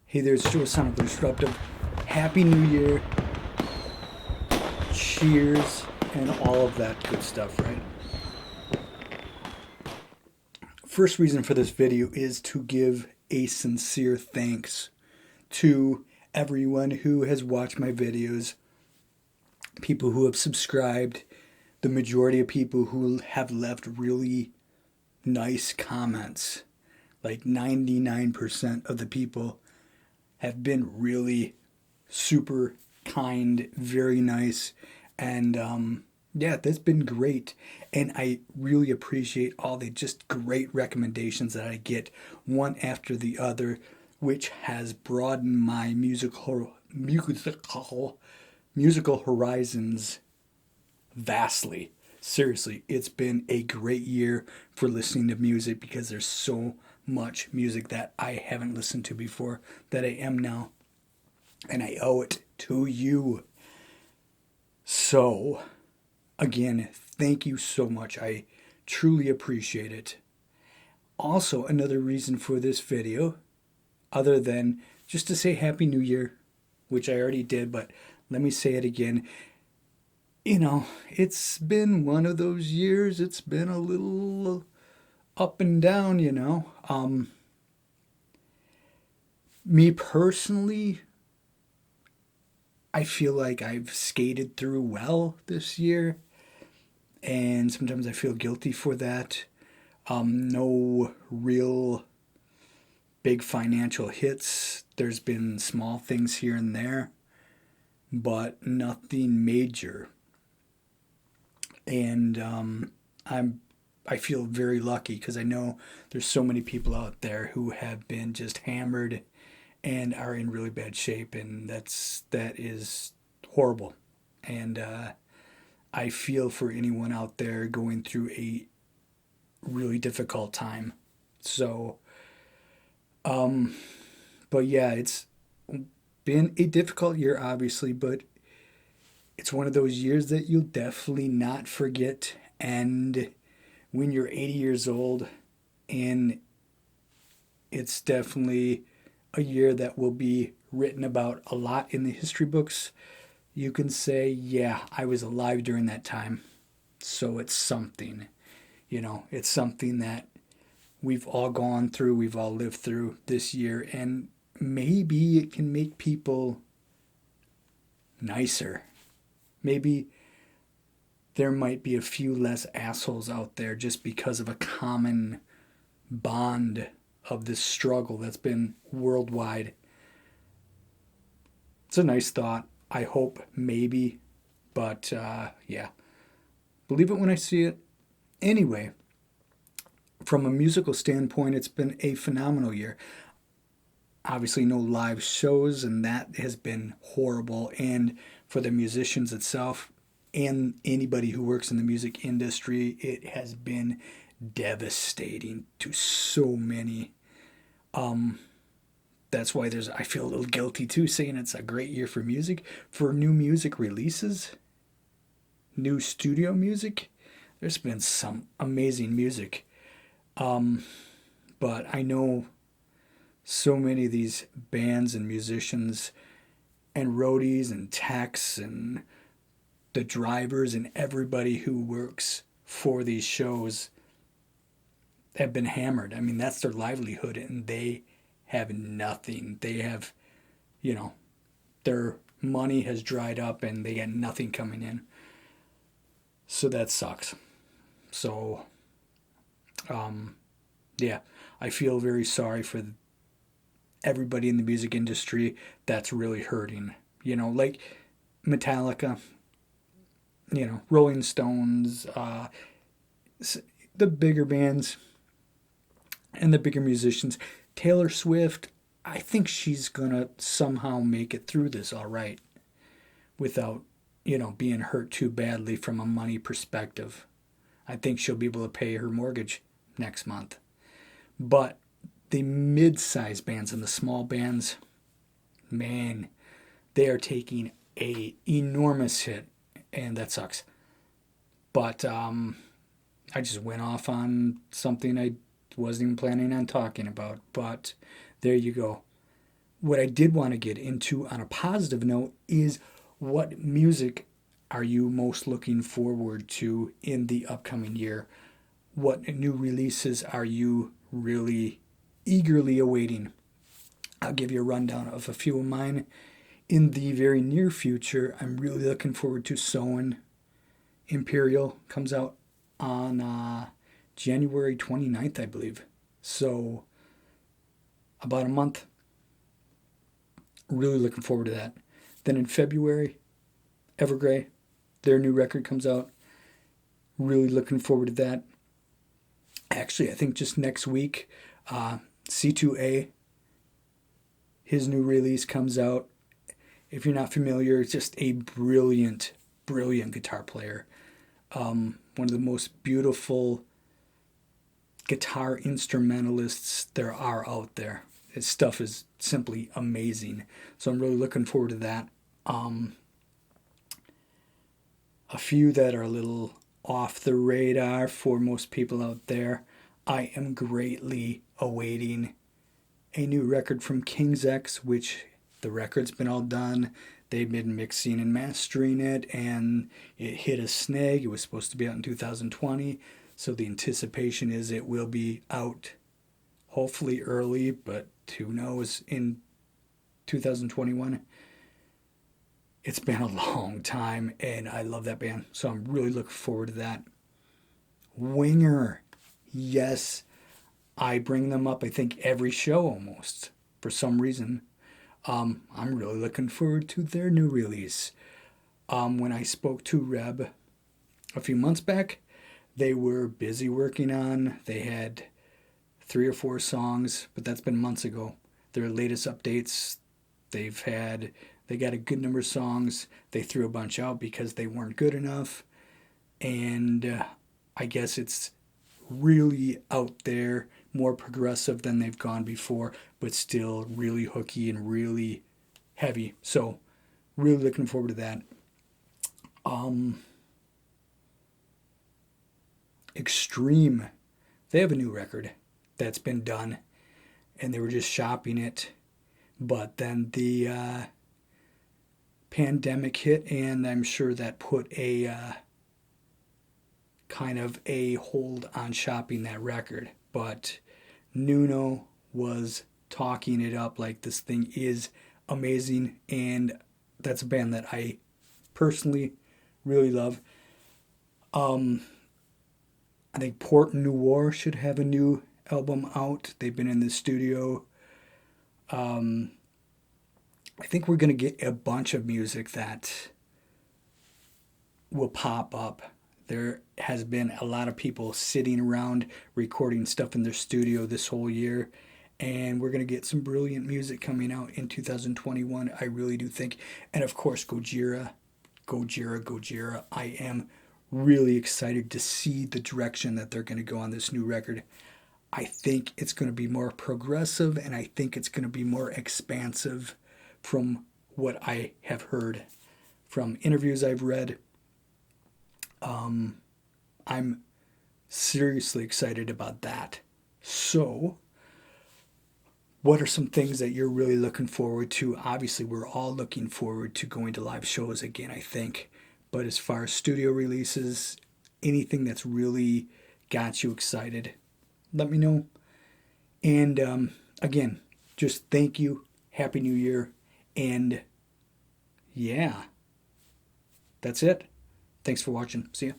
Hey there, it's Joe Sonically Disruptive. Happy New Year. Cheers and all of that good stuff, right? First reason for this video is to give a sincere thanks to everyone who has watched my videos, people who have subscribed, the majority of people who have left really nice comments. Like 99% of the people have been really super kind, very nice, and yeah, that's been great. And I really appreciate all the just great recommendations that I get one after the other, which has broadened my musical horizons vastly. Seriously, it's been a great year for listening to music because there's so much music that I haven't listened to before that I am now, and I owe it to you. So, again, thank you so much. I truly appreciate it. Also, another reason for this video, other than just to say Happy New Year, which I already did, but let me say it again. It's been one of those years, it's been a little up and down. Me personally, I feel like I've skated through well this year, and sometimes I feel guilty for that. No real big financial hits. There's been small things here and there, but nothing major. And I feel very lucky because I know there's so many people out there who have been just hammered and are in really bad shape, and that is horrible. And I feel for anyone out there going through a really difficult time. So, but yeah, it's been a difficult year, obviously, but it's one of those years that you'll definitely not forget. And when you're 80 years old, and it's definitely a year that will be written about a lot in the history books, you can say, yeah, I was alive during that time. So it's something, it's something that we've all gone through, we've all lived through this year, and maybe it can make people nicer. Maybe there might be a few less assholes out there just because of a common bond of this struggle that's been worldwide. It's a nice thought. I hope, maybe, but yeah, believe it when I see it. Anyway, from a musical standpoint, it's been a phenomenal year. Obviously, no live shows, and that has been horrible. And for the musicians itself and anybody who works in the music industry, it has been devastating to so many. That's why I feel a little guilty too, saying it's a great year for music, for new music releases, new studio music. There's been some amazing music, but I know so many of these bands and musicians and roadies and techs and the drivers and everybody who works for these shows have been hammered. I mean, that's their livelihood, and they have nothing. They have, you know, their money has dried up and they got nothing coming in. So that sucks. So, yeah, I feel very sorry for everybody in the music industry that's really hurting. Like Metallica, Rolling Stones, the bigger bands and the bigger musicians. Taylor Swift, I think she's gonna somehow make it through this all right without, being hurt too badly from a money perspective. I think she'll be able to pay her mortgage next month. But the mid-sized bands and the small bands, man, they are taking a enormous hit, and that sucks. But I just went off on something I wasn't even planning on talking about. But there you go. what I did want to get into on a positive note is what music are you most looking forward to in the upcoming year? What new releases are you really eagerly awaiting? I'll give you a rundown of a few of mine. In the very near future, I'm really looking forward to Soen Imperial. Comes out on January 29th, I believe. So, about a month. Really looking forward to that. Then in February, Evergrey, their new record comes out. Really looking forward to that. Actually, I think just next week, C2A, his new release comes out. If you're not familiar, it's just a brilliant, brilliant guitar player. One of the most beautiful guitar instrumentalists there are out there. His stuff is simply amazing. So I'm really looking forward to that. A few that are a little off the radar for most people out there. I am greatly awaiting a new record from King's X, which the record's been all done. They've been mixing and mastering it, and it hit a snag. It was supposed to be out in 2020, so the anticipation is it will be out hopefully early, but who knows, in 2021. It's been a long time, and I love that band, so I'm really looking forward to that. Winger, yes, I bring them up, I think, every show almost, for some reason. I'm really looking forward to their new release. When I spoke to Reb a few months back, they were busy working on, they had 3 or 4 songs, but that's been months ago. Their latest updates, they got a good number of songs. They threw a bunch out because they weren't good enough. And I guess it's really out there, more progressive than they've gone before, but still really hooky and really heavy. So, really looking forward to that. Extreme, they have a new record that's been done, and they were just shopping it. But then the pandemic hit, and I'm sure that put a kind of a hold on shopping that record. But Nuno was talking it up like this thing is amazing, and that's a band that I personally really love. I think Port Noir should have a new album out. They've been in the studio. I think we're going to get a bunch of music that will pop up. There has been a lot of people sitting around recording stuff in their studio this whole year, and we're going to get some brilliant music coming out in 2021. I really do think. And of course, Gojira, Gojira, Gojira. I am really excited to see the direction that they're going to go on this new record. I think it's going to be more progressive, and I think it's going to be more expansive from what I have heard from interviews I've read. I'm seriously excited about that. So, what are some things that you're really looking forward to? Obviously, we're all looking forward to going to live shows again, I think. But as far as studio releases, anything that's really got you excited, let me know. And again, just thank you. Happy New Year. And yeah, that's it. Thanks for watching. See ya.